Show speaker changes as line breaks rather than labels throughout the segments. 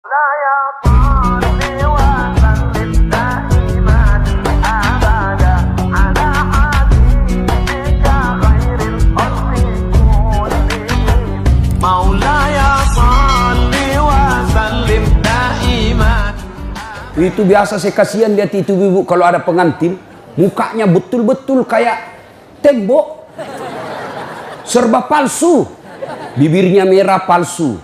Itu biasa saya kasihan lihat itu ibu kalau ada pengantin, mukanya betul-betul kayak tembok, serba palsu, bibirnya merah palsu,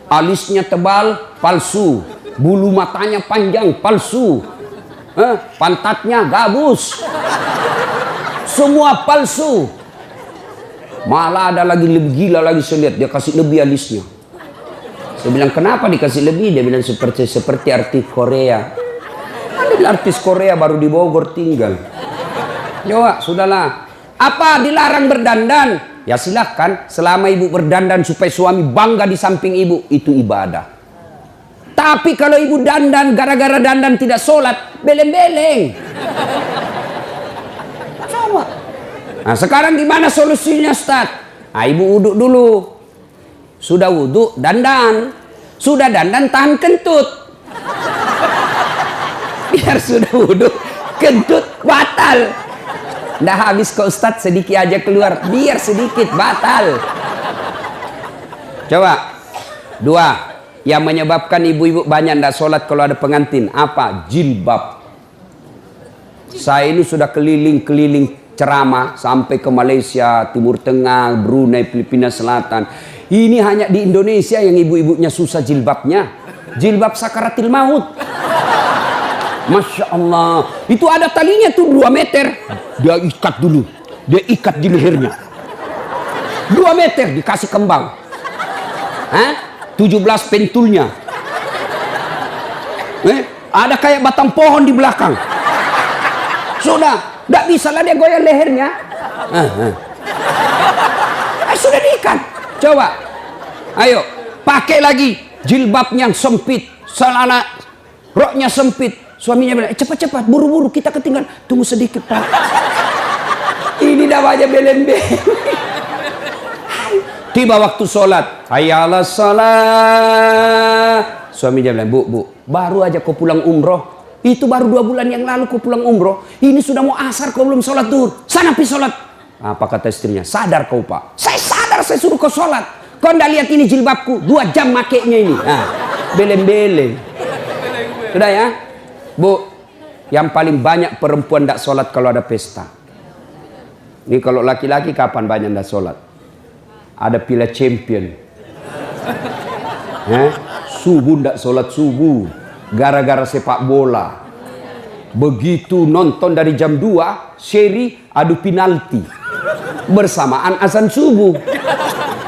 alisnya tebal palsu, bulu matanya panjang palsu, pantatnya gabus, semua palsu. Malah ada lagi lebih gila lagi, saya lihat dia kasih lebih alisnya. Saya bilang, kenapa dikasih lebih? Dia bilang seperti artis Korea. Ada artis Korea baru di Bogor tinggal. Coba, sudahlah. Apa dilarang berdandan? Ya silahkan, selama ibu berdandan supaya suami bangga di samping ibu, itu ibadah. Tapi kalau ibu dandan, gara-gara dandan tidak sholat, beleng-beleng. Coba. Nah sekarang gimana solusinya, Ustaz? Nah, ibu wudhu dulu. Sudah wudhu, dandan. Sudah dandan, tahan kentut. Biar sudah wudhu, kentut batal. Nggak habis kok Ustadz, sedikit aja keluar. Biar sedikit, batal. Coba. Dua. Yang menyebabkan ibu-ibu banyak nggak sholat kalau ada pengantin. Apa? Jilbab. Saya ini sudah keliling-keliling ceramah. Sampai ke Malaysia, Timur Tengah, Brunei, Filipina Selatan. Ini hanya di Indonesia yang ibu-ibunya susah jilbabnya. Jilbab sakaratil maut. Masya Allah. Itu ada talinya tuh 2 meter. Dia ikat dulu. Dia ikat di lehernya. 2 meter dikasih kembang. 17 pentulnya. Ada kayak batang pohon di belakang. Sudah. Gak bisa lah dia goyang lehernya. Sudah diikat. Coba, ayo, pakai lagi jilbab yang sempit, celana roknya sempit. Suaminya bilang, cepat-cepat, buru-buru, kita ketinggalan. Tunggu sedikit, Pak. Ini namanya belen-belen. Tiba waktu sholat, hayya 'alas shalah. Suaminya bilang, bu, baru aja kau pulang umroh. Itu baru 2 bulan yang lalu kau pulang umroh. Ini sudah mau asar kau belum sholat duhur. Sana pergi sholat. Apa kata istrinya? Sadar kau, Pak. Saya sadar, saya suruh kau sholat. Kau ndak lihat ini jilbabku? 2 jam makainya ini. Beleng-beleng. Sudah ya? Bu, yang paling banyak perempuan ndak sholat kalau ada pesta. Ini kalau laki-laki kapan banyak ndak sholat? Ada Piala Champion. Subuh ndak sholat subuh. Gara-gara sepak bola. Begitu nonton dari jam 2, seri adu penalti. Bersamaan azan subuh.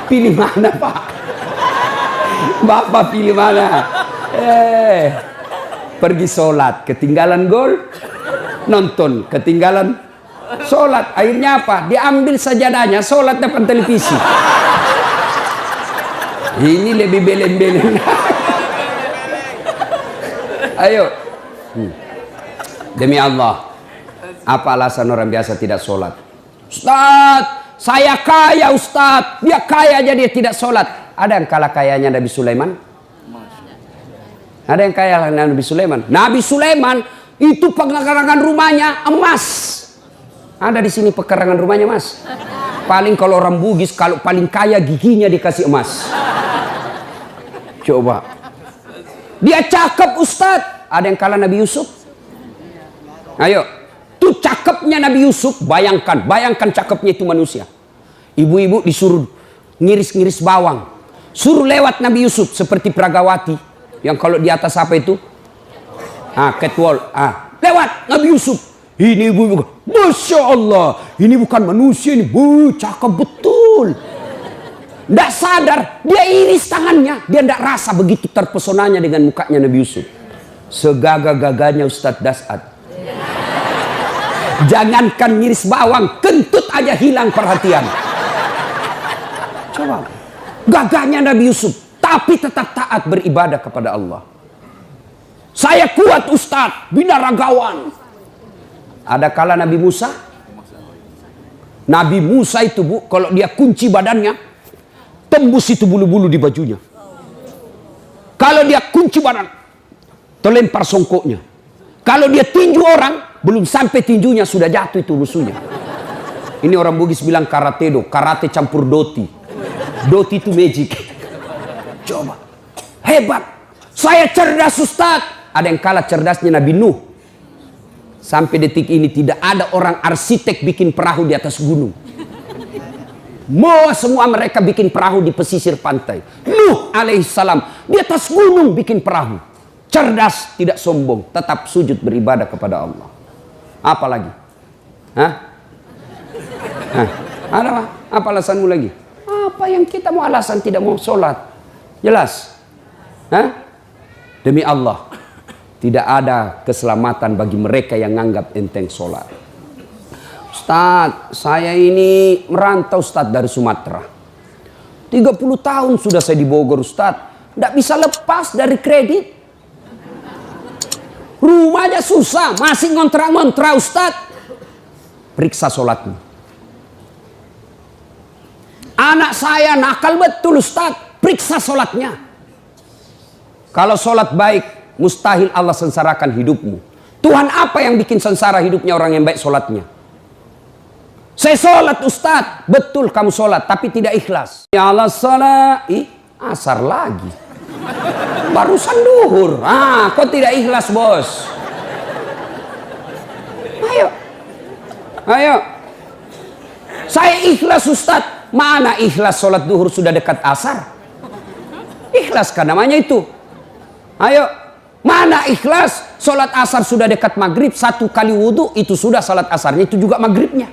Pilih mana, Pak? Bapak pilih mana? Pergi sholat, ketinggalan gol. Nonton, ketinggalan sholat. Akhirnya apa? Diambil sajadahnya, sholat depan televisi. Ini lebih belen-belen. Ayo. Demi Allah. Apa alasan orang biasa tidak sholat? Ustaz, saya kaya Ustaz. Dia kaya aja dia tidak sholat. Ada yang kalah kayanya Nabi Sulaiman? Ada yang kaya Nabi Sulaiman? Nabi Sulaiman itu pekarangan rumahnya emas. Ada di sini pekarangan rumahnya emas. Paling kalau orang Bugis, kalau paling kaya giginya dikasih emas. Coba. Dia cakep Ustaz. Ada yang kalah Nabi Yusuf? Ayo. Tuh cakepnya Nabi Yusuf, bayangkan cakepnya itu manusia. Ibu-ibu disuruh ngiris-ngiris bawang. Suruh lewat Nabi Yusuf seperti Pragawati. Yang kalau di atas apa itu? Catwalk. Lewat Nabi Yusuf. Ini ibu-ibu, Masya Allah. Ini bukan manusia ini. Cakep betul. Nggak sadar, dia iris tangannya. Dia nggak rasa begitu terpesonanya dengan mukanya Nabi Yusuf. Segagah-gagahnya Ustadz Das'ad. Jangankan ngiris bawang, kentut aja hilang perhatian. Coba. Gagahnya Nabi Yusuf, tapi tetap taat beribadah kepada Allah. Saya kuat Ustadz, binaragawan. Ada kala Nabi Musa. Nabi Musa itu bu, kalau dia kunci badannya, tembus itu bulu-bulu di bajunya. Kalau dia kunci barang, terlempar songkoknya. Kalau dia tinju orang, belum sampai tinjunya sudah jatuh itu musuhnya. Ini orang Bugis bilang karate do, karate campur doti. Doti itu magic. Coba, hebat. Saya cerdas Ustaz. Ada yang kalah cerdasnya Nabi Nuh. Sampai detik ini tidak ada orang arsitek bikin perahu di atas gunung. Semua mereka bikin perahu di pesisir pantai. Nuh alaihissalam di atas gunung bikin perahu. Cerdas, tidak sombong, tetap sujud beribadah kepada Allah. Apa lagi? Hah? Ada apa? Apa alasanmu lagi? Apa yang kita mau alasan tidak mau sholat? Jelas? Hah? Demi Allah, tidak ada keselamatan bagi mereka yang menganggap enteng sholat. Ustadz, saya ini merantau Ustadz dari Sumatera. 30 tahun sudah saya di Bogor Ustadz. Tidak bisa lepas dari kredit. Rumahnya susah, masih ngontrak-ngontrak Ustadz. Periksa sholatmu. Anak saya nakal betul Ustadz. Periksa sholatnya. Kalau sholat baik, mustahil Allah sengsarakan hidupmu. Tuhan apa yang bikin sengsara hidupnya orang yang baik sholatnya? Saya sholat Ustadz. Betul kamu sholat, tapi tidak ikhlas. Ya Allah sholat. Asar lagi. Barusan duhur. Kok tidak ikhlas bos? Ayo. Saya ikhlas Ustadz. Mana ikhlas sholat duhur sudah dekat asar? Ikhlas kan namanya itu. Ayo. Mana ikhlas sholat asar sudah dekat maghrib. 1 kali wudhu itu sudah sholat asarnya. Itu juga maghribnya.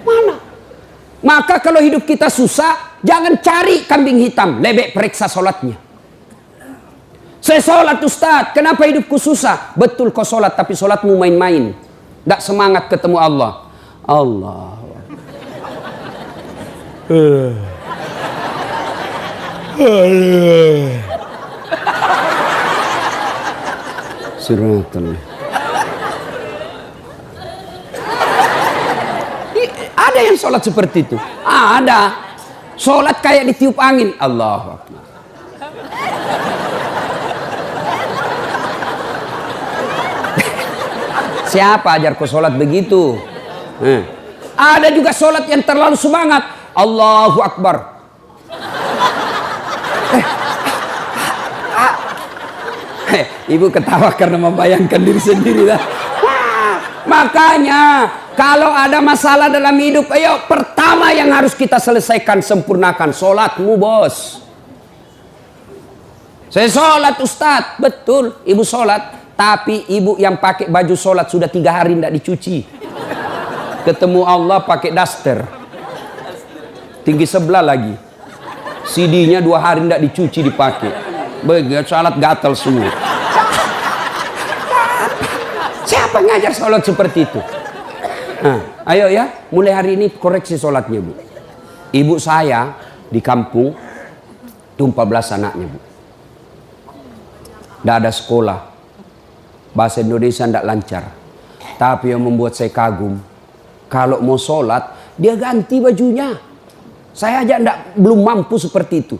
Mana? Maka kalau hidup kita susah, jangan cari kambing hitam. Lebih periksa sholatnya. Saya sholat Ustadz. Kenapa hidupku susah? Betul kau sholat, tapi sholatmu main-main. Tidak semangat ketemu Allah. Allah. Siratal. Ada yang sholat seperti itu. Ada. Sholat kayak ditiup angin. Allahu Akbar. Siapa ajar kau sholat begitu? Ada juga sholat yang terlalu semangat. Allahu Akbar. Ibu ketawa karena membayangkan diri sendiri lah. Makanya kalau ada masalah dalam hidup, ayo pertama yang harus kita selesaikan, sempurnakan sholatmu bos. Saya sholat Ustadz. Betul, ibu sholat. Tapi ibu yang pakai baju sholat sudah 3 hari tidak dicuci. Ketemu Allah pakai daster. Tinggi sebelah lagi. CD-nya 2 hari tidak dicuci dipakai. Begitu sholat gatal semua. Siapa ngajar sholat seperti itu? Ayo ya, mulai hari ini koreksi sholatnya bu. Ibu saya di kampung itu 14 anaknya bu. Tidak ada sekolah. Bahasa Indonesia tidak lancar. Tapi yang membuat saya kagum, kalau mau sholat dia ganti bajunya. Saya aja belum mampu seperti itu.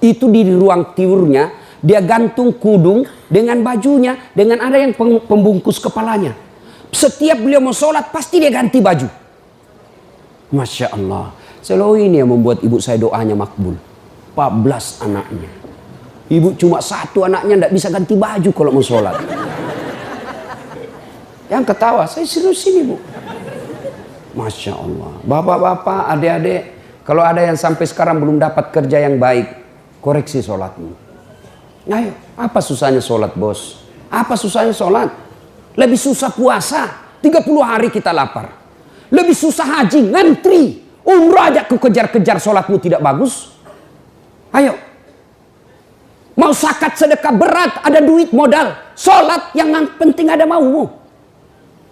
Itu di ruang tiurnya dia gantung kudung dengan bajunya, dengan ada yang pembungkus kepalanya. Setiap beliau mau sholat pasti dia ganti baju. Masya Allah. Selalu ini yang membuat ibu saya doanya makbul. 14 anaknya. Ibu cuma 1 anaknya tidak bisa ganti baju kalau mau sholat. Yang ketawa, saya serius ini bu. Masya Allah. Bapak-bapak, adik-adik, kalau ada yang sampai sekarang belum dapat kerja yang baik, koreksi sholatmu. Ayo, apa susahnya sholat bos? Apa susahnya sholat? Lebih susah puasa, 30 hari kita lapar. Lebih susah haji, ngantri. Umrah aja kejar-kejar sholatmu tidak bagus. Ayo. Mau zakat sedekah berat, ada duit modal. Sholat yang penting ada maumu.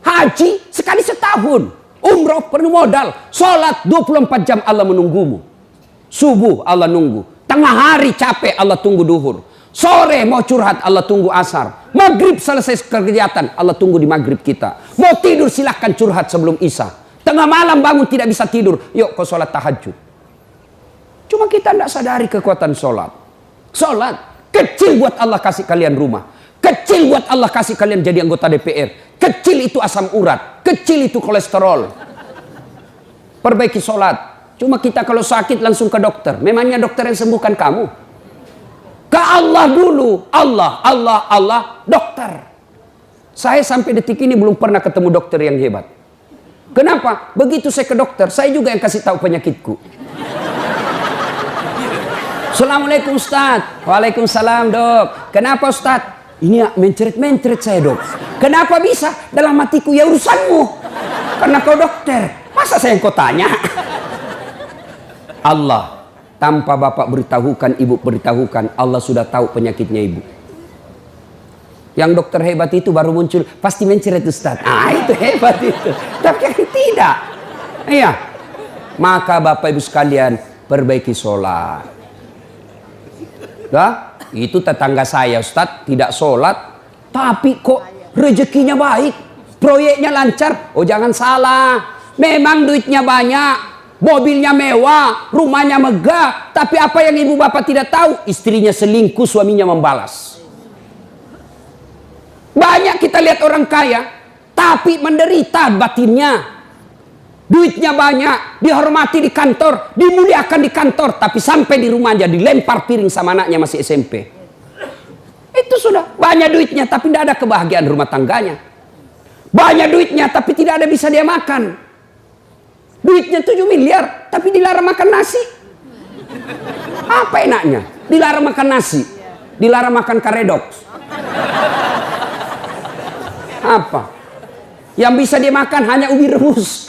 Haji sekali setahun. Umrah penuh modal. Sholat 24 jam Allah menunggumu. Subuh Allah nunggu. Tengah hari capek Allah tunggu duhur. Sore mau curhat Allah tunggu asar. Maghrib selesai kegiatan Allah tunggu di maghrib kita. Mau tidur silahkan curhat sebelum isya. Tengah malam bangun tidak bisa tidur. Yuk kau sholat tahajud. Cuma kita tidak sadari kekuatan sholat. Sholat. Kecil buat Allah kasih kalian rumah. Kecil buat Allah kasih kalian jadi anggota DPR. Kecil itu asam urat. Kecil itu kolesterol. Perbaiki sholat. Cuma kita kalau sakit langsung ke dokter. Memangnya dokter yang sembuhkan kamu? Ke Allah dulu. Allah, dokter. Saya sampai detik ini belum pernah ketemu dokter yang hebat. Kenapa? Begitu saya ke dokter, saya juga yang kasih tahu penyakitku. Assalamualaikum Ustaz. Waalaikumsalam dok. Kenapa Ustaz? Ini mencret-mencret saya dok. Kenapa bisa? Dalam hatiku ya urusanmu. Karena kau dokter. Masa saya yang kau tanya? Allah. Tanpa bapak beritahukan, ibu beritahukan, Allah sudah tahu penyakitnya ibu. Yang dokter hebat itu baru muncul, pasti mencret Ustaz. Itu hebat itu. Tapi yang tidak. Iya. Maka bapak ibu sekalian, perbaiki sholat. Dah, itu tetangga saya Ustaz tidak sholat, tapi kok rezekinya baik, proyeknya lancar. Oh jangan salah, memang duitnya banyak, mobilnya mewah, rumahnya megah, tapi apa yang ibu bapak tidak tahu, istrinya selingkuh, suaminya membalas. Banyak kita lihat orang kaya, tapi menderita batinnya. Duitnya banyak, dihormati di kantor, dimuliakan di kantor, tapi sampai di rumah aja dilempar piring sama anaknya masih SMP. Itu sudah banyak duitnya, tapi tidak ada kebahagiaan rumah tangganya. Banyak duitnya, tapi tidak ada bisa dia makan. Duitnya 7 miliar, tapi dilarang makan nasi. Apa enaknya? Dilarang makan nasi, dilarang makan karedok. Apa? Yang bisa dia makan hanya ubi rebus.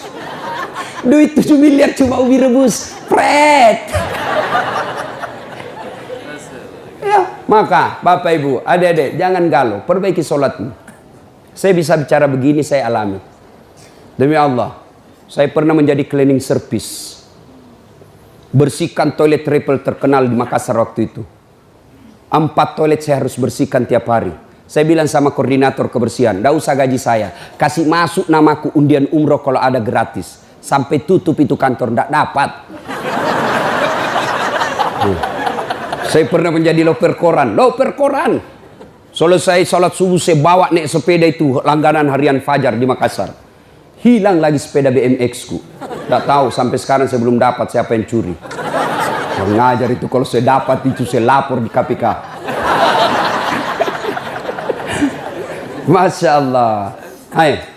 Duit 7 miliar cuma ubi rebus. Pret. Ya, maka Bapak Ibu, adik-adik, jangan galau, perbaiki sholatmu. Saya bisa bicara begini, saya alami. Demi Allah, saya pernah menjadi cleaning service. Bersihkan toilet triple terkenal di Makassar waktu itu. 4 toilet saya harus bersihkan tiap hari. Saya bilang sama koordinator kebersihan, tidak usah gaji saya, kasih masuk namaku undian umroh kalau ada gratis. Sampai tutup itu kantor, tidak dapat. Saya pernah menjadi loper koran. Selesai sholat subuh saya bawa naik sepeda itu langganan harian Fajar di Makassar. Hilang lagi sepeda BMX ku. Tidak tahu sampai sekarang saya belum dapat siapa yang curi. Yang ngajar itu kalau saya dapat itu saya lapor di KPK. Masya Allah. Hai.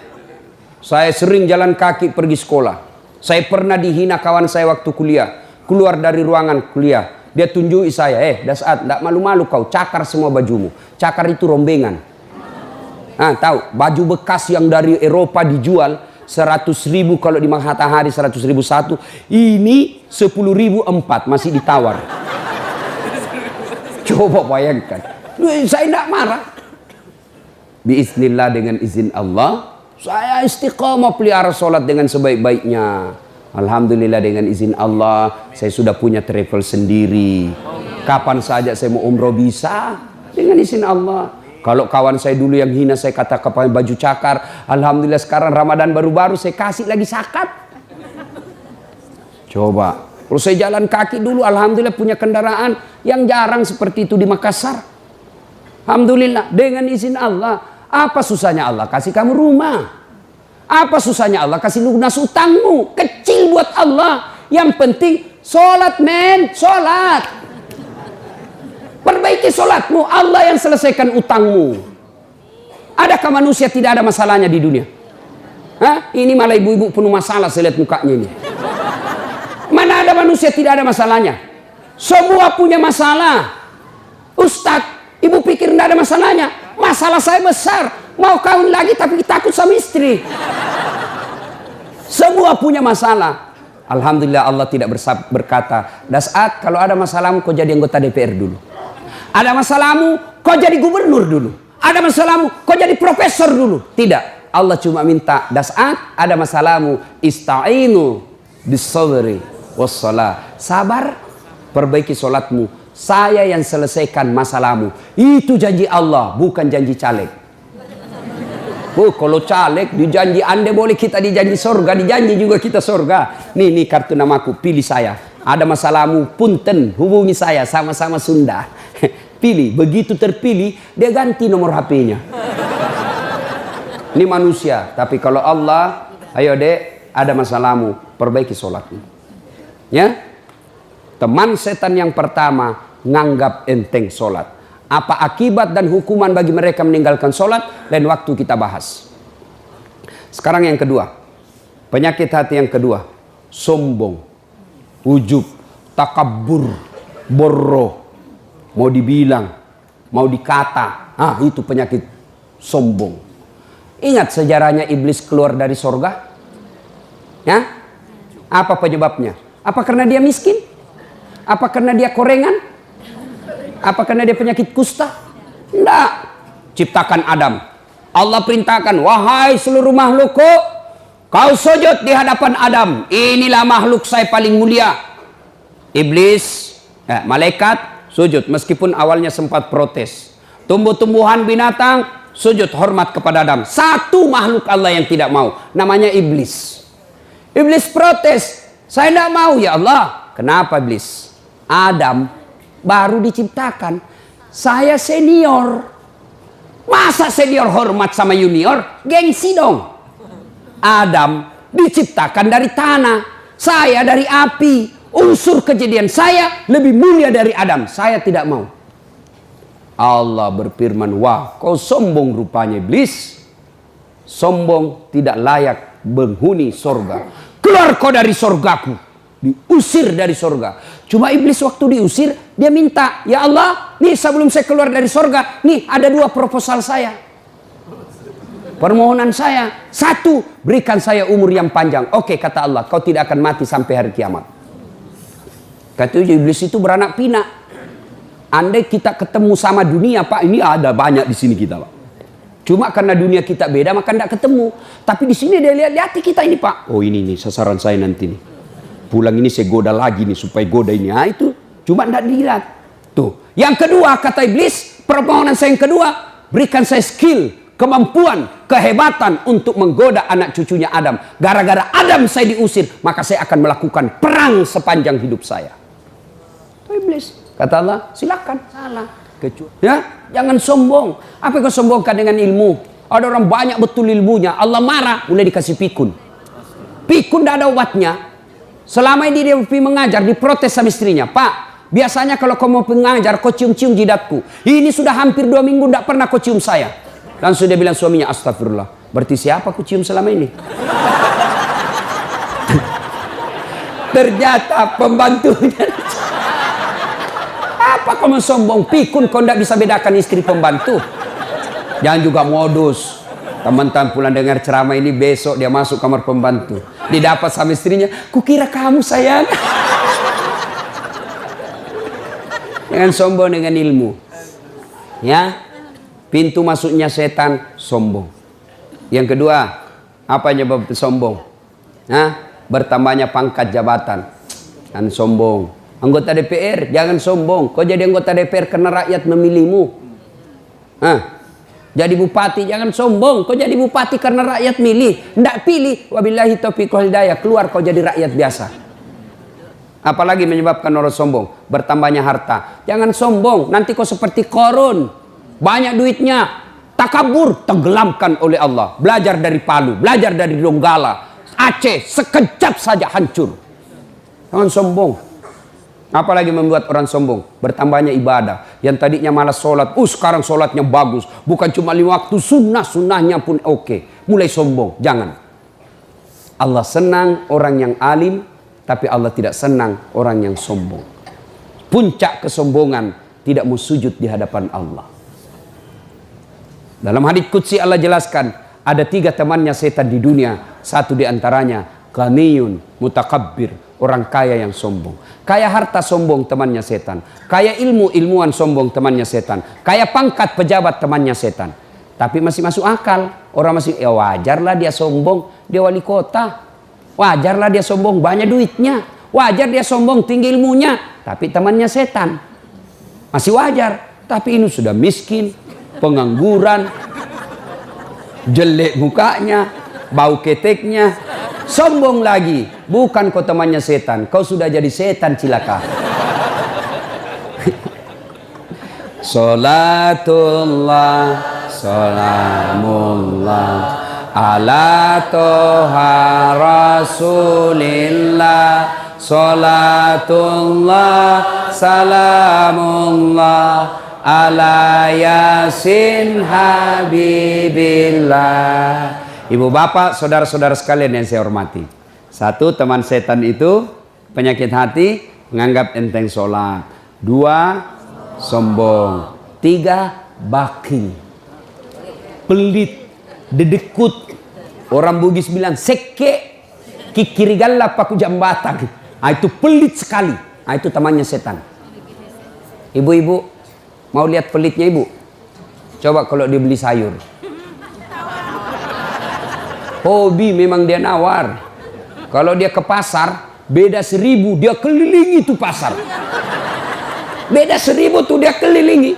Saya sering jalan kaki pergi sekolah. Saya pernah dihina kawan saya waktu kuliah. Keluar dari ruangan kuliah. Dia tunjuki saya, Dasat, tidak malu-malu kau, cakar semua bajumu. Cakar itu rombengan. Nah, tahu, baju bekas yang dari Eropa dijual 100.000 kalau di Matahari 100.000 satu. Ini 10.000 4, masih ditawar. Coba bayangkan. Saya tidak marah. Biiznillah dengan izin Allah. Saya istiqamah pelihara sholat dengan sebaik-baiknya. Alhamdulillah dengan izin Allah. Saya sudah punya travel sendiri. Kapan saja saya mau umroh bisa. Dengan izin Allah. Kalau kawan saya dulu yang hina saya kata pakai baju cakar. Alhamdulillah sekarang Ramadan baru-baru saya kasih lagi zakat. Coba. Kalau saya jalan kaki dulu Alhamdulillah punya kendaraan. Yang jarang seperti itu di Makassar. Alhamdulillah dengan izin Allah. Apa susahnya Allah kasih kamu rumah? Apa susahnya Allah kasih lunas utangmu? Kecil buat Allah. Yang penting sholat men, sholat. Perbaiki sholatmu, Allah yang selesaikan utangmu. Adakah manusia tidak ada masalahnya di dunia? Hah? Ini malah ibu-ibu penuh masalah, saya lihat mukanya ini. Mana ada manusia tidak ada masalahnya? Semua punya masalah. Ustadz, ibu pikir tidak ada masalahnya? Masalah saya besar, mau kawin lagi tapi takut sama istri. Semua punya masalah. Alhamdulillah Allah tidak berkata, Dasat kalau ada masalahmu kau jadi anggota DPR dulu. Ada masalahmu kau jadi gubernur dulu. Ada masalahmu kau jadi profesor dulu. Tidak, Allah cuma minta, Dasat ada masalahmu, ista'inu bis-sabri was-shalah. Sabar, perbaiki sholatmu. Saya yang selesaikan masalahmu. Itu janji Allah, bukan janji caleg. Kalau caleg dijanji Anda boleh, kita dijanji surga, dijanji juga kita surga. Nih kartu namaku, pilih saya. Ada masalahmu, punten, hubungi saya, sama-sama Sunda. dipilih. Begitu terpilih, dia ganti nomor HP-nya. Ini manusia. Tapi kalau Allah, ayo dek, ada masalahmu, perbaiki sholatmu. Ya, teman setan yang pertama, nganggap enteng sholat. Apa akibat dan hukuman bagi mereka meninggalkan sholat? Lain waktu kita bahas. Sekarang yang kedua, penyakit hati yang kedua, sombong, ujub, takabur, borro, mau dibilang, mau dikata, itu penyakit sombong. Ingat sejarahnya iblis keluar dari sorga? Ya? Apa penyebabnya? Apa karena dia miskin? Apa karena dia korengan? Apa karena dia penyakit kusta? Tidak. Ciptakan Adam. Allah perintahkan, wahai seluruh makhlukku, kau sujud di hadapan Adam. Inilah makhluk saya paling mulia. Iblis, malaikat, sujud. Meskipun awalnya sempat protes. Tumbuh-tumbuhan, binatang, sujud hormat kepada Adam. Satu makhluk Allah yang tidak mau. Namanya iblis. Iblis protes. Saya tidak mau ya Allah. Kenapa iblis? Adam baru diciptakan. Saya senior. Masa senior hormat sama junior? Gengsi dong. Adam diciptakan dari tanah. Saya dari api. Unsur kejadian saya lebih mulia dari Adam. Saya tidak mau. Allah berfirman, wah kau sombong rupanya iblis. Sombong tidak layak penghuni sorga. Keluar kau dari sorgaku. Diusir dari sorga. Cuma iblis waktu diusir, dia minta, ya Allah, nih sebelum saya keluar dari sorga, nih ada dua proposal saya. Permohonan saya. Satu, berikan saya umur yang panjang. Oke, kata Allah, kau tidak akan mati sampai hari kiamat. Kata iblis itu beranak pinak. Andai kita ketemu sama dunia, Pak, ini ada banyak di sini kita, Pak. Cuma karena dunia kita beda, maka tidak ketemu. Tapi di sini dia lihat kita ini, Pak. Oh ini nih sasaran saya nanti nih. Pulang ini saya goda lagi nih supaya goda ini. Itu cuma tidak dilihat. Tuh. Yang kedua kata iblis, permohonan saya yang kedua, berikan saya skill, kemampuan, kehebatan untuk menggoda anak cucunya Adam. Gara-gara Adam saya diusir, maka saya akan melakukan perang sepanjang hidup saya. Itu iblis. Kata Allah, silakan. Salah. Ya, jangan sombong. Apa yang kau sombongkan dengan ilmu? Ada orang banyak betul ilmunya. Allah marah, mulai dikasih pikun. Pikun tidak ada obatnya. Selama ini dia mengajar, diprotes sama istrinya. Pak, biasanya kalau kau mau mengajar, kau cium-cium jidatku. Ini sudah hampir 2 minggu tidak pernah kau cium saya. Langsung dia bilang suaminya, astagfirullah. Berarti siapa kau cium selama ini? Ternyata pembantunya. Apa kau sombong? Pikun kau tidak bisa bedakan istri pembantu. Jangan juga modus. Teman-teman pulang dengar ceramah ini, besok dia masuk kamar pembantu. Didapat sama istrinya, kukira kamu sayang. Jangan sombong dengan ilmu. Ya, pintu masuknya setan sombong. Yang kedua, apa penyebab sombong? Bertambahnya pangkat jabatan. Kan sombong. Anggota DPR, jangan sombong. Kau jadi anggota DPR karena rakyat memilihmu. Jadi bupati, jangan sombong. Kau jadi bupati karena rakyat milih. Tidak pilih, wabillahi taufiq wal hidayah. Keluar kau jadi rakyat biasa. Apalagi menyebabkan orang sombong? Bertambahnya harta. Jangan sombong, nanti kau seperti Qarun. Banyak duitnya. Takabur, tenggelamkan oleh Allah. Belajar dari Palu, belajar dari Donggala, Aceh, sekejap saja hancur. Jangan sombong. Apalagi membuat orang sombong? Bertambahnya ibadah. Yang tadinya malas sholat, sekarang sholatnya bagus. Bukan cuma 5 waktu, sunnah-sunnahnya pun oke. Mulai sombong, jangan. Allah senang orang yang alim, tapi Allah tidak senang orang yang sombong. Puncak kesombongan, tidak mau sujud di hadapan Allah. Dalam hadits qudsi Allah jelaskan, ada 3 temannya setan di dunia. Satu di antaranya, ghaniyun mutakabbir. Orang kaya yang sombong. Kaya harta sombong temannya setan. Kaya ilmu, ilmuwan sombong temannya setan. Kaya pangkat pejabat temannya setan. Tapi masih masuk akal. Orang masih, ya wajarlah dia sombong. Dia wali kota. Wajarlah dia sombong, banyak duitnya. Wajar dia sombong, tinggi ilmunya. Tapi temannya setan. Masih wajar. Tapi ini sudah miskin, pengangguran, jelek mukanya, bau keteknya. Sombong lagi. Bukan kau temannya setan, kau sudah jadi setan cilaka. Salatullah salamullah ala toha rasulillah. Salatullah salamullah ala yasin habibillah. Ibu bapak, saudara-saudara sekalian yang saya hormati. Satu, teman setan itu penyakit hati, menganggap enteng sholat. Dua, sombong. Tiga, baki, pelit, dedekut. Orang Bugis bilang seke, kikirigalla paku jambatan. Itu pelit sekali. Itu temannya setan. Ibu-ibu mau lihat pelitnya ibu? Coba kalau dia beli sayur. Hobi memang dia nawar. Kalau dia ke pasar, beda 1000 dia kelilingi tuh pasar. Beda 1000 tuh dia kelilingi.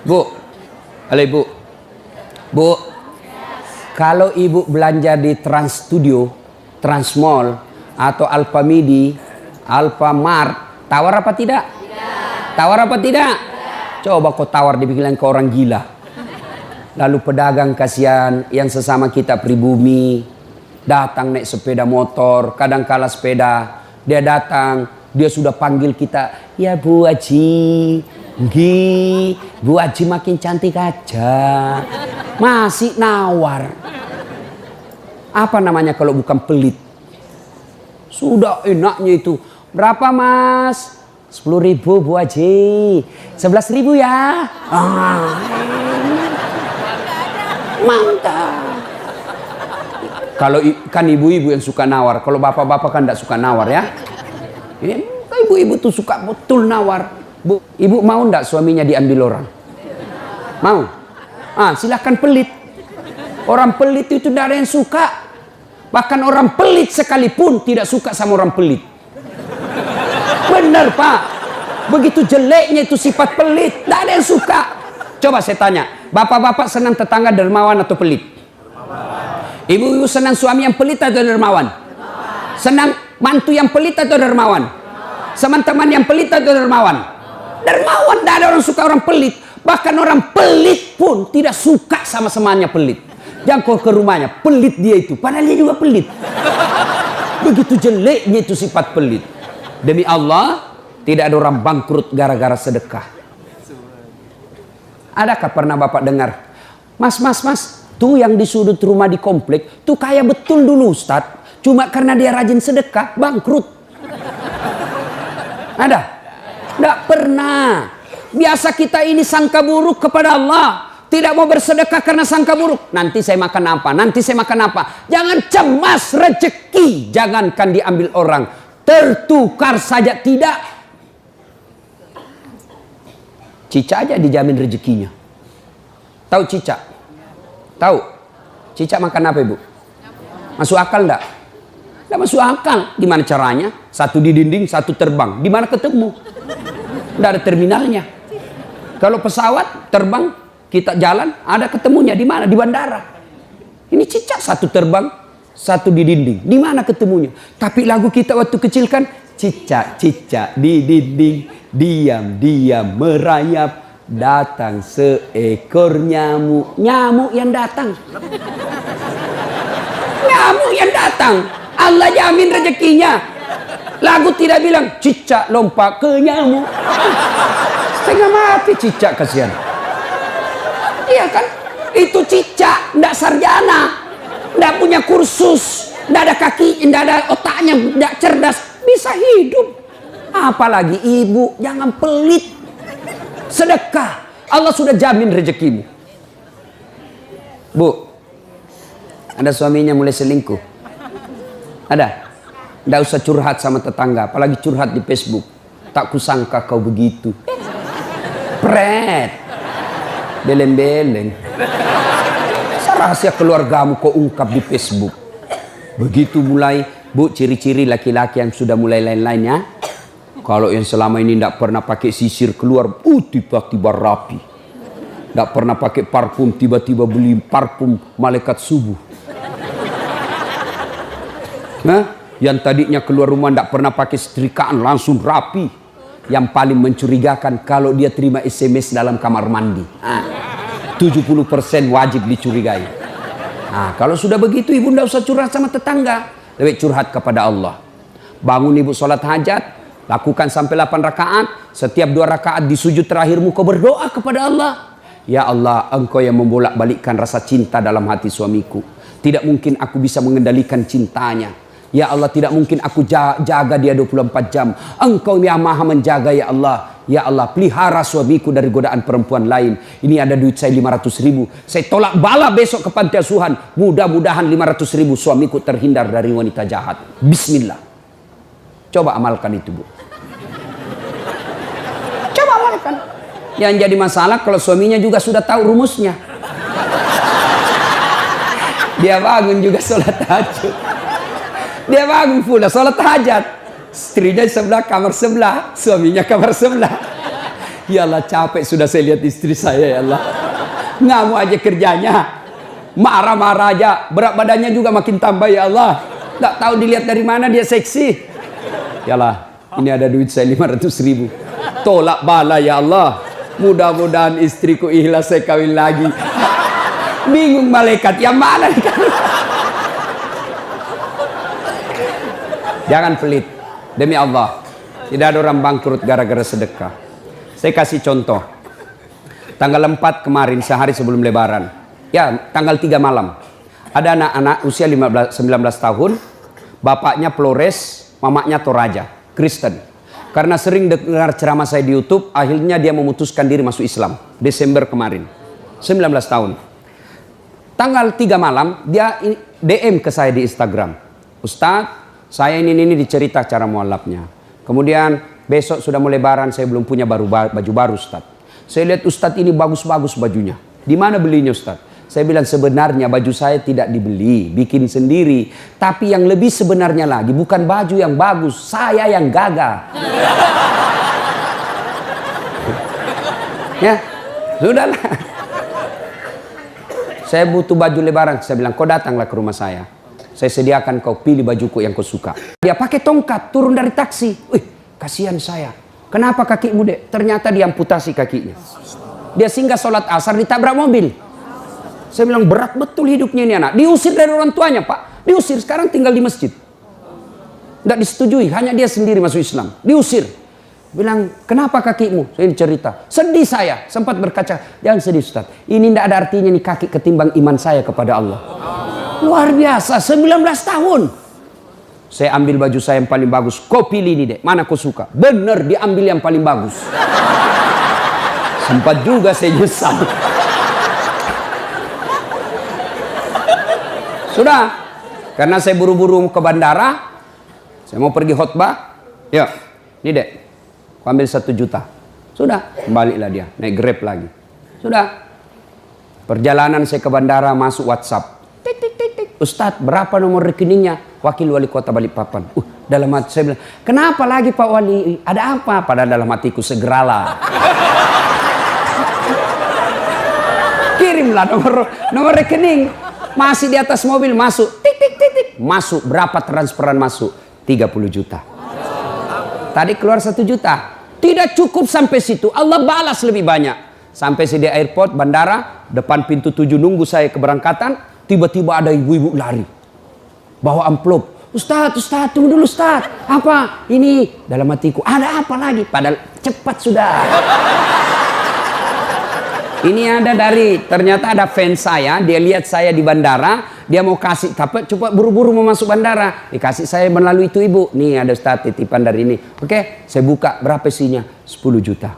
Bu, halo ibu. Bu, kalau ibu belanja di Trans Studio, Trans Mall, atau Alfamidi, Alfamart, tawar apa tidak? Tidak. Tawar apa tidak? Tidak. Coba kau tawar dibilang ke orang gila. Lalu pedagang kasihan yang sesama kita pribumi datang naik sepeda motor, kadang kala sepeda, dia datang, dia sudah panggil kita, ya Bu Haji, nggih, Bu Haji makin cantik aja, masih nawar. Apa namanya kalau bukan pelit? Sudah enaknya itu, berapa Mas? 10.000 Bu Haji, 11.000 ya. Mantap. Kalau kan ibu-ibu yang suka nawar, kalau bapak-bapak kan tidak suka nawar ya. Ibu-ibu tuh suka betul nawar. Bu, ibu mau ndak suaminya diambil orang? Mau? Silahkan pelit. Orang pelit itu tidak ada yang suka. Bahkan orang pelit sekalipun tidak suka sama orang pelit. Benar Pak. Begitu jeleknya itu sifat pelit, tidak ada yang suka. Coba saya tanya, bapak-bapak senang tetangga dermawan atau pelit? Ibu-ibu senang suami yang pelit atau dermawan? Senang mantu yang pelit atau dermawan? Teman-teman yang pelit atau dermawan? Dermawan, tidak ada orang suka orang pelit. Bahkan orang pelit pun tidak suka sama semuanya pelit. Jangan kau ke rumahnya, pelit dia itu. Padahal dia juga pelit. Begitu jeleknya itu sifat pelit. Demi Allah, tidak ada orang bangkrut gara-gara sedekah. Adakah pernah bapak dengar, mas, tuh yang di sudut rumah di komplek, tuh kaya betul dulu Ustadz. Cuma karena dia rajin sedekah, bangkrut. Ada? Tidak pernah. Biasa kita ini sangka buruk kepada Allah. Tidak mau bersedekah karena sangka buruk. Nanti saya makan apa? Nanti saya makan apa? Jangan cemas rezeki. Jangankan diambil orang. Tertukar saja tidak. Cicak aja dijamin rezekinya. Tahu cicak? Tahu? Cicak makan apa ibu? Masuk akal enggak? Enggak masuk akal. Gimana caranya? Satu di dinding, satu terbang. Di mana ketemu? Enggak ada terminalnya. Kalau pesawat terbang, kita jalan, ada ketemunya di mana? Di bandara. Ini cicak satu terbang, satu di dinding. Di mana ketemunya? Tapi lagu kita waktu kecil kan, cicak-cicak di dinding, diam-diam merayap, datang seekor nyamuk. Nyamuk yang datang. Nyamuk yang datang. Allah jamin rezekinya. Lagu tidak bilang cicak lompat ke nyamuk. Setengah mati cicak, kasihan. Iya kan? Itu cicak, tidak sarjana, tidak punya kursus, tidak ada kaki, tidak ada otaknya, tidak cerdas, bisa hidup. Apalagi ibu, jangan pelit. Sedekah, Allah sudah jamin rezekimu. Bu, ada suaminya mulai selingkuh? Ada? Tidak usah curhat sama tetangga, apalagi curhat di Facebook. Tak kusangka kau begitu. Pret, beleng-beleng. Rahasia keluargamu kau ungkap di Facebook. Begitu mulai, bu, ciri-ciri laki-laki yang sudah mulai lain-lainnya. Kalau yang selama ini tidak pernah pakai sisir keluar, tiba-tiba rapi. Tidak pernah pakai parfum, tiba-tiba beli parfum malaikat subuh. Nah, yang tadinya keluar rumah tidak pernah pakai setrikaan, langsung rapi. Yang paling mencurigakan kalau dia terima SMS dalam kamar mandi. 70% wajib dicurigai. Nah, kalau sudah begitu ibu tidak usah curhat sama tetangga. Lebih curhat kepada Allah. Bangun ibu sholat hajat. Lakukan sampai 8 rakaat. Setiap 2 rakaat di sujud terakhirmu kau berdoa kepada Allah. Ya Allah, engkau yang membolak-balikkan rasa cinta dalam hati suamiku. Tidak mungkin aku bisa mengendalikan cintanya. Ya Allah, tidak mungkin aku jaga dia 24 jam. Engkau yang maha menjaga ya Allah. Ya Allah, pelihara suamiku dari godaan perempuan lain. Ini ada duit saya 500.000. Saya tolak bala besok ke panti asuhan. Mudah-mudahan 500.000 suamiku terhindar dari wanita jahat. Bismillah. Coba amalkan itu, Bu. Coba amalkan. Yang jadi masalah kalau suaminya juga sudah tahu rumusnya. Dia bangun juga sholat tahajud. Dia bangun pula sholat hajat. Istrinya sebelah, kamar sebelah. Suaminya kamar sebelah. Ya Allah, capek sudah saya lihat istri saya ya Allah. Ngamuk aja kerjanya. Marah-marah aja. Berat badannya juga makin tambah ya Allah. Tak tahu dilihat dari mana dia seksi. Ya Allah, ini ada duit saya 500.000. Tolak bala ya Allah. Mudah-mudahan istriku ikhlas saya kawin lagi. Bingung malaikat yang mana nih kan? Jangan pelit. Demi Allah, tidak ada orang bangkrut gara-gara sedekah. Saya kasih contoh. Tanggal 4 kemarin, sehari sebelum lebaran. Ya, tanggal 3 malam. Ada anak-anak usia 19 tahun. Bapaknya Flores, mamanya Toraja, Kristen. Karena sering dengar ceramah saya di YouTube, akhirnya dia memutuskan diri masuk Islam. Desember kemarin. 19 tahun. Tanggal 3 malam, dia DM ke saya di Instagram. Ustadz, saya ini dicerita cara mualafnya. Kemudian besok sudah mau lebaran, saya belum punya baju baru Ustadz. Saya lihat Ustadz ini bagus-bagus bajunya. Di mana belinya Ustadz? Saya bilang sebenarnya baju saya tidak dibeli, bikin sendiri. Tapi yang lebih sebenarnya lagi, bukan baju yang bagus, saya yang gagah. Ya, sudahlah. Saya butuh baju lebaran. Saya bilang, kau datanglah ke rumah saya. Saya sediakan kau pilih bajuku yang kau suka. Dia pakai tongkat, turun dari taksi. Wih, kasihan saya. Kenapa kakimu, Dek? Ternyata diamputasi kakinya. Dia singgah sholat asar, ditabrak mobil. Saya bilang, berat betul hidupnya ini anak. Diusir dari orang tuanya, Pak. Diusir, sekarang tinggal di masjid. Tidak disetujui, hanya dia sendiri masuk Islam. Diusir. Bilang, kenapa kakimu? Saya cerita. Sedih saya, sempat berkaca. Jangan sedih Ustaz. Ini tidak ada artinya nih kaki ketimbang iman saya kepada Allah. Luar biasa, 19 tahun. Saya ambil baju saya yang paling bagus. Kau pilih ini, Dek. Mana kau suka? Bener, diambil yang paling bagus. Sempat juga saya nyesal. Sudah, karena saya buru-buru ke bandara, saya mau pergi khutbah. Ya, ini Dek, aku ambil 1 juta. Sudah, baliklah dia, naik Grab lagi. Sudah, perjalanan saya ke bandara, masuk WhatsApp. Tik, tik, tik, tik. Ustadz, berapa nomor rekeningnya? Wakil Wali Kota Balikpapan. Dalam hati saya bilang, kenapa lagi Pak Wali? Ada apa? Padahal dalam hatiku, segeralah. Kirimlah nomor rekening. Masih di atas mobil, masuk. Tik, tik, tik, tik. Masuk, berapa transferan masuk? 30 juta. Tadi keluar 1 juta. Tidak cukup sampai situ. Allah balas lebih banyak. Sampai di airport, bandara, depan pintu 7 nunggu saya keberangkatan. Tiba-tiba ada ibu-ibu lari. Bawa amplop. Ustadz, tunggu dulu Ustadz. Apa? Ini dalam hatiku. Ada apa lagi? Padahal cepat sudah. Ini ada ternyata ada fans saya, dia lihat saya di bandara, dia mau kasih, tapi cepat buru-buru mau masuk bandara. Dikasih saya melalui itu ibu, nih ada Ustadz titipan dari ini. Oke, saya buka, berapa isinya? 10 juta.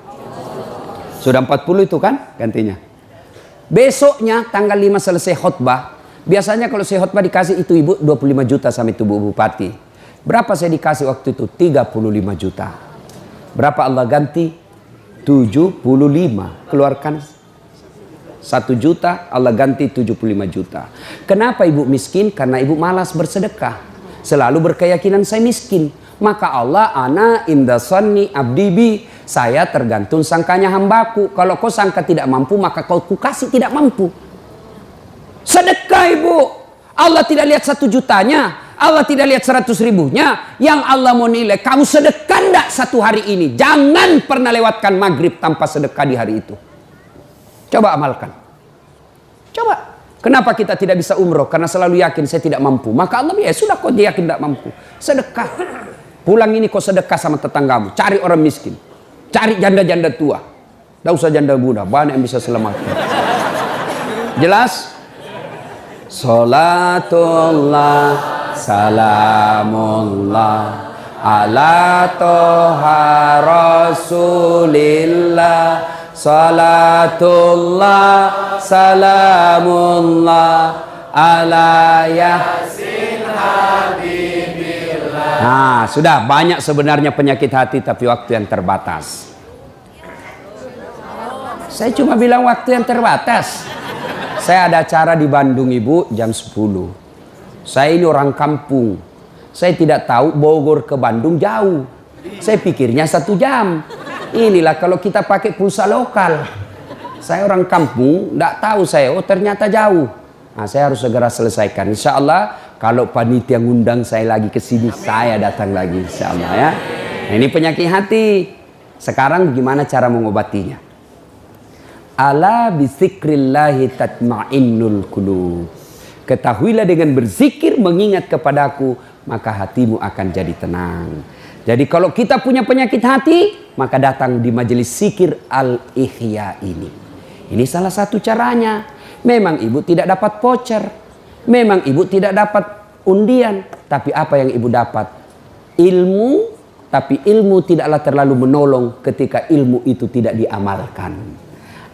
Sudah 40 itu kan gantinya. Besoknya tanggal 5 selesai khutbah. Biasanya kalau saya khutbah dikasih itu ibu 25 juta sama itu Bu Bupati. Berapa saya dikasih waktu itu? 35 juta. Berapa Allah ganti? 75. Keluarkan 1 juta, Allah ganti 75 juta. Kenapa ibu miskin? Karena ibu malas bersedekah. Selalu berkeyakinan saya miskin. Maka Allah, ana inda sanni abdibi. Saya tergantung sangkanya hambaku. Kalau kau sangka tidak mampu, maka kau kasih tidak mampu. Sedekah ibu. Allah tidak lihat 1 jutanya. Allah tidak lihat 100.000-nya. Yang Allah mau nilai, kamu sedekah enggak satu hari ini? Jangan pernah lewatkan maghrib tanpa sedekah di hari itu. Coba amalkan. Coba. Kenapa kita tidak bisa umroh? Karena selalu yakin saya tidak mampu. Maka Allah, ya sudah, kau yakin tidak mampu. Sedekah. Pulang ini kau sedekah sama tetanggamu. Cari orang miskin. Cari janda-janda tua. Tidak usah janda muda. Banyak yang bisa selamatkan. Jelas? Salatullah, salamullah, ala toha rasulillah. Salatullah, salamullah, ala yasin habibillah. Nah, sudah banyak sebenarnya penyakit hati, tapi waktu yang terbatas. Saya cuma bilang waktu yang terbatas. Saya ada acara di Bandung, Ibu, jam 10. Saya ini orang kampung. Saya tidak tahu Bogor ke Bandung jauh. Saya pikirnya 1 jam. Inilah kalau kita pakai pulsa lokal. Saya orang kampung, tidak tahu saya. Oh, ternyata jauh. Nah, saya harus segera selesaikan. Insya Allah, kalau panitia ngundang saya lagi ke sini, saya datang lagi. Insya Allah ya. Nah, ini penyakit hati. Sekarang gimana cara mengobatinya? Ala bizikrillahi tatma'innul qulub. Ketahuilah dengan berzikir mengingat kepadaku, maka hatimu akan jadi tenang. Jadi kalau kita punya penyakit hati, maka datang di majelis zikir Al-Ihya ini. Ini salah satu caranya. Memang ibu tidak dapat voucher. Memang ibu tidak dapat undian. Tapi apa yang ibu dapat? Ilmu. Tapi ilmu tidaklah terlalu menolong ketika ilmu itu tidak diamalkan.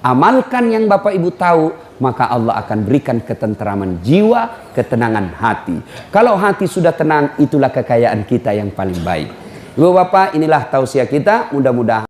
Amalkan yang Bapak Ibu tahu, maka Allah akan berikan ketenteraman jiwa, ketenangan hati. Kalau hati sudah tenang, itulah kekayaan kita yang paling baik. Ibu Bapak, inilah tausiah kita, mudah-mudahan